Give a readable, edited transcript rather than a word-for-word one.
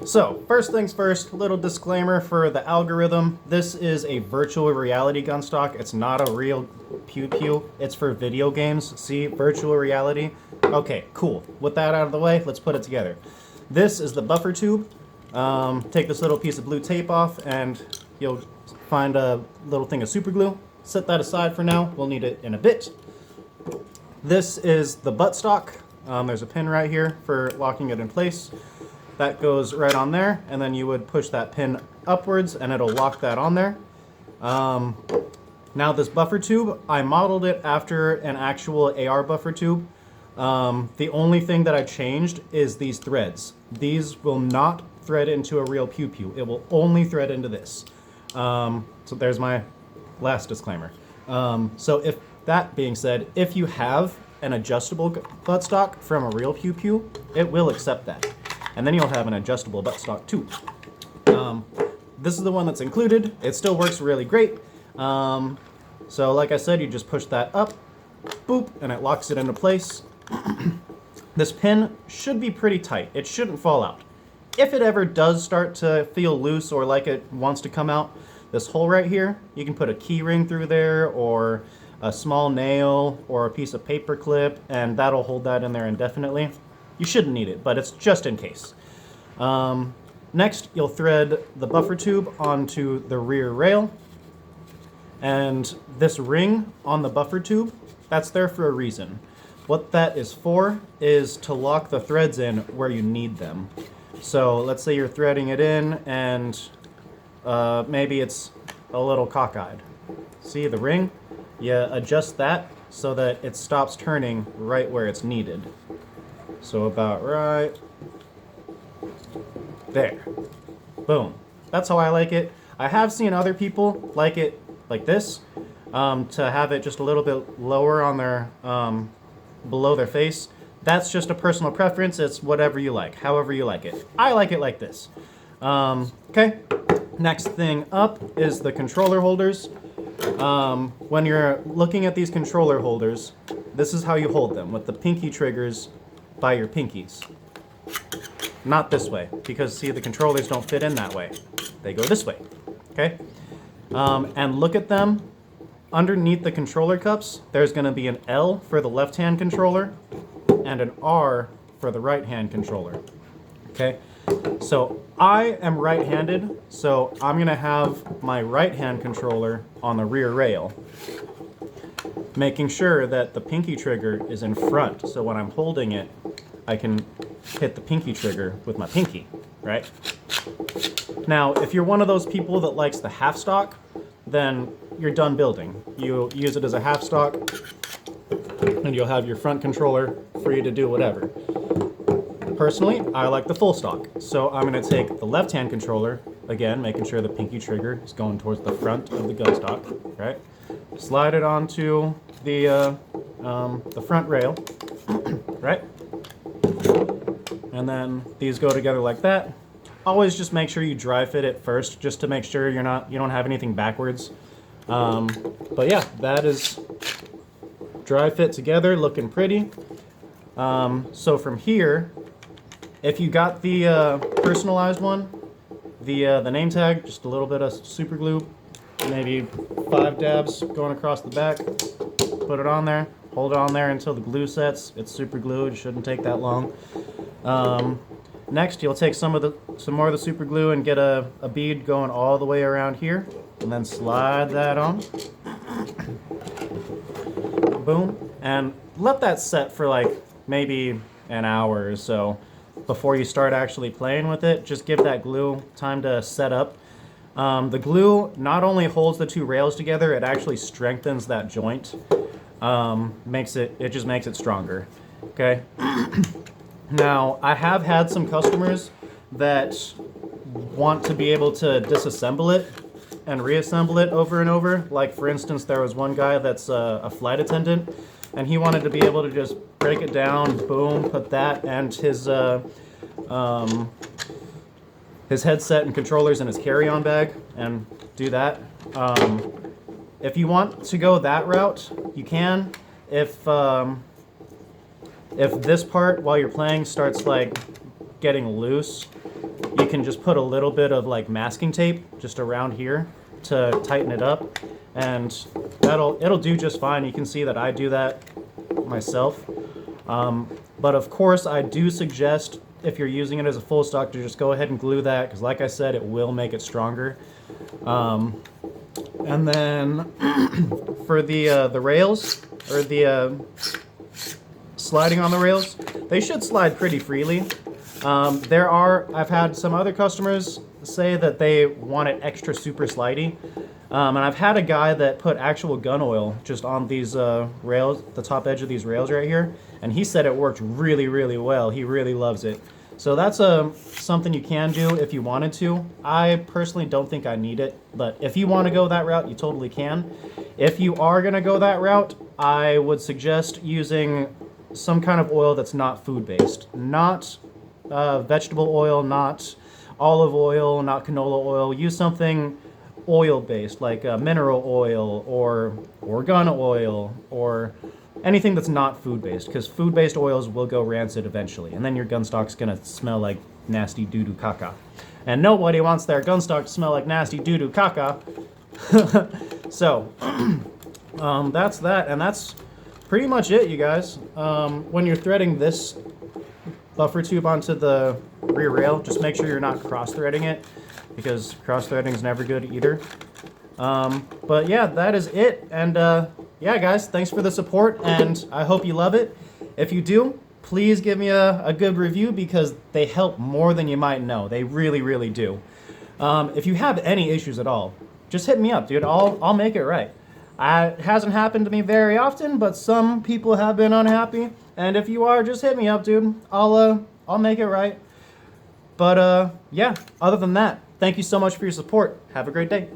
So, first things first, little disclaimer for the algorithm. This is a virtual reality Gunstock. It's not a real pew pew. It's for video games. See, virtual reality. Okay, cool. With that out of the way, let's put it together. This is the buffer tube. Take this little piece of blue tape off and you'll find a little thing of super glue. Set that aside for now. We'll need it in a bit. This is the buttstock. There's a pin right here for locking it in place. That goes right on there, and then you would push that pin upwards and it'll lock that on there. Now this buffer tube, I modeled it after an actual AR buffer tube. The only thing that I changed is these threads. These will not thread into a real pew pew. It will only thread into this. So there's my last disclaimer. So if that being said, if you have an adjustable buttstock from a real pew pew, it will accept that. And then you'll have an adjustable buttstock too. This is the one that's included. It still works really great. So like I said, you just push that up, boop, and it locks it into place. This pin should be pretty tight. It shouldn't fall out. If it ever does start to feel loose or like it wants to come out, this hole right here, you can put a key ring through there or a small nail or a piece of paper clip, and that'll hold that in there indefinitely. You shouldn't need it, but it's just in case. Next, you'll thread the buffer tube onto the rear rail. And this ring on the buffer tube, that's there for a reason. What that is for is to lock the threads in where you need them. So let's say you're threading it in and maybe it's a little cockeyed. See the ring? You adjust that so that it stops turning right where it's needed. So about right there. Boom. That's how I like it. I have seen other people like it like this, to have it just a little bit lower on their, below their face. That's just a personal preference. It's whatever you like, however you like it. I like it like this. Okay. Next thing up is the controller holders. When you're looking at these controller holders, this is how you hold them, with the pinky triggers by your pinkies. Not this way, because see, the controllers don't fit in that way. They go this way, okay? And look at them. Underneath the controller cups, there's gonna be an L for the left-hand controller and an R for the right-hand controller, okay? So I am right-handed, so I'm gonna have my right-hand controller on the rear rail, making sure that the pinky trigger is in front, so when I'm holding it, I can hit the pinky trigger with my pinky, right? Now, if you're one of those people that likes the half stock, then you're done building. You use it as a half stock, and you'll have your front controller free to do whatever. Personally, I like the full stock, so I'm gonna take the left-hand controller, again, making sure the pinky trigger is going towards the front of the Gunstock, right? Slide it onto the front rail, right? And then these go together like that. Always just make sure you dry fit it first, just to make sure you don't have anything backwards. But yeah, that is dry fit together, looking pretty. So from here, if you got the personalized one, the name tag, just a little bit of super glue, maybe 5 dabs going across the back, put it on there, hold it on there until the glue sets. It's super glue, it shouldn't take that long. Next, you'll take some more of the super glue and get a bead going all the way around here, and then slide that on. Boom, and let that set for like maybe an hour or so before you start actually playing with it. Just give that glue time to set up. The glue not only holds the two rails together, it actually strengthens that joint. It just makes it stronger, okay? Now, I have had some customers that want to be able to disassemble it and reassemble it over and over. Like, for instance, there was one guy that's a flight attendant, and he wanted to be able to just break it down, boom, put that and his headset and controllers in his carry-on bag and do that. If you want to go that route, you can. If this part while you're playing starts like getting loose, you can just put a little bit of like masking tape just around here to tighten it up, and it'll do just fine. You can see that I do that myself. But of course, I do suggest if you're using it as a full stock to just go ahead and glue that, because like I said, it will make it stronger. And then for the rails, or the sliding on the rails, they should slide pretty freely. I've had some other customers say that they want it extra super slidey. And I've had a guy that put actual gun oil just on these rails, the top edge of these rails right here, and he said it worked really, really well. He really loves it. So that's something you can do if you wanted to. I personally don't think I need it, but if you want to go that route, you totally can. If you are going to go that route, I would suggest using some kind of oil that's not food-based. Not vegetable oil, not olive oil, not canola oil. Use something oil-based, like mineral oil or gun oil, or anything that's not food-based, because food-based oils will go rancid eventually, and then your Gunstock's gonna smell like nasty doo-doo caca. And nobody wants their Gunstock to smell like nasty doo-doo caca. So, that's that, and that's pretty much it, you guys. When you're threading this buffer tube onto the rear rail, just make sure you're not cross-threading it, because cross-threading is never good either. But yeah, that is it. And yeah, guys, thanks for the support, and I hope you love it. If you do, please give me a good review, because they help more than you might know. They really, really do. If you have any issues at all, just hit me up, dude. I'll make it right. It hasn't happened to me very often, but some people have been unhappy. And if you are, just hit me up, dude. I'll make it right. But yeah, other than that, thank you so much for your support. Have a great day.